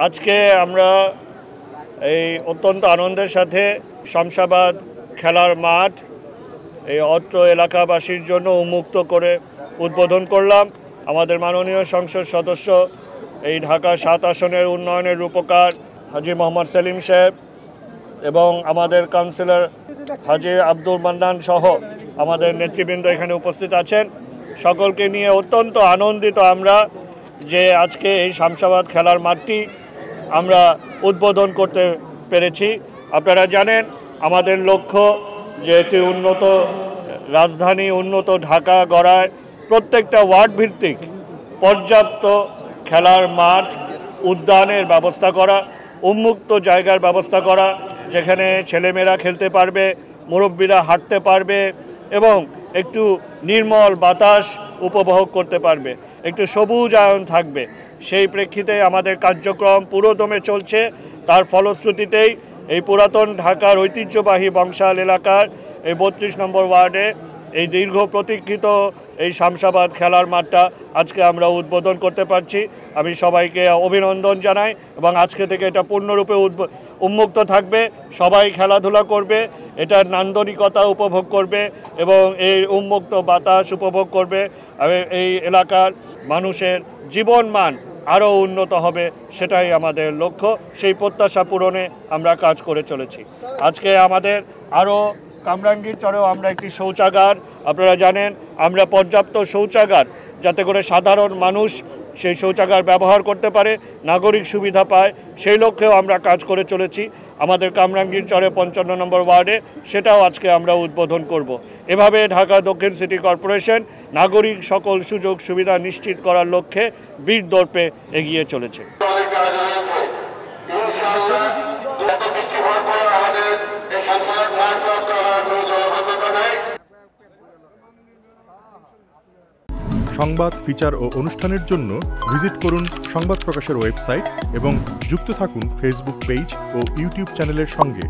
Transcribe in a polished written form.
আজকে আমরা এই অত্যন্ত আনন্দের সাথে শামসাবাদ খেলার মাঠ এই অত্র এলাকাবাসীর জন্য উন্মুক্ত করে উদ্বোধন করলাম। আমাদের মাননীয় সংসদ সদস্য এই ঢাকা ৭ আসনের উন্নয়নের রূপকার হাজী মোহাম্মদ সেলিম সাহেব এবং আমাদের কাউন্সিলর হাজী আব্দুল মান্নান সহ আমাদের নেতৃবৃন্দ এখানে উপস্থিত আছেন। সকলকে নিয়ে অত্যন্ত আনন্দিত আমরা যে আজকে এই শামসাবাদ খেলার মাঠটি আমরা উদ্বোধন করতে পেরেছি। আপনারা জানেন আমাদের লক্ষ্য যে একটি উন্নত রাজধানী, উন্নত ঢাকা গড়ায় প্রত্যেকটা ওয়ার্ড ভিত্তিক পর্যাপ্ত খেলার মাঠ, উদ্যানের ব্যবস্থা করা, উন্মুক্ত জায়গার ব্যবস্থা করা, যেখানে ছেলেমেয়েরা খেলতে পারবে, মুরব্বীরা হাঁটতে পারবে এবং একটু নির্মল বাতাস উপভোগ করতে পারবে, একটু সবুজায়ন থাকবে। সেই প্রেক্ষিতে আমাদের কার্যক্রম পুরোদমে চলছে। তার ফলশ্রুতিতেই এই পুরাতন ঢাকার ঐতিহ্যবাহী বংশাল এলাকার এই ৩২ নম্বর ওয়ার্ডে এই দীর্ঘ প্রতীক্ষিত এই শামসাবাদ খেলার মাঠটা আজকে আমরা উদ্বোধন করতে পারছি। আমি সবাইকে অভিনন্দন জানাই এবং আজকে থেকে এটা পূর্ণরূপে উন্মুক্ত থাকবে। সবাই খেলাধুলা করবে, এটার নান্দনিকতা উপভোগ করবে এবং এই উন্মুক্ত বাতাস উপভোগ করবে। এই এলাকার মানুষের জীবনমান আরও উন্নত হবে, সেটাই আমাদের লক্ষ্য। সেই প্রত্যাশা পূরণে আমরা কাজ করে চলেছি। আজকে আমাদের আরও কামরাঙ্গীর চরেও আমরা একটি শৌচাগার, আপনারা জানেন আমরা পর্যাপ্ত শৌচাগার যাতে করে সাধারণ মানুষ সেই শৌচাগার ব্যবহার করতে পারে, নাগরিক সুবিধা পায়, সেই লক্ষ্যেও আমরা কাজ করে চলেছি। আমাদের কামরাঙ্গীর চরে ৫৫ নম্বর ওয়ার্ডে সেটাও আজকে আমরা উদ্বোধন করব। এভাবে ঢাকা দক্ষিণ সিটি কর্পোরেশন নাগরিক সকল সুযোগ সুবিধা নিশ্চিত করার লক্ষ্যে বীর দর্পে এগিয়ে চলেছে। সংবাদ, ফিচার ও অনুষ্ঠানের জন্য ভিজিট করুন সংবাদ প্রকাশের ওয়েবসাইট এবং যুক্ত থাকুন ফেসবুক পেজ ও ইউটিউব চ্যানেলের সঙ্গে।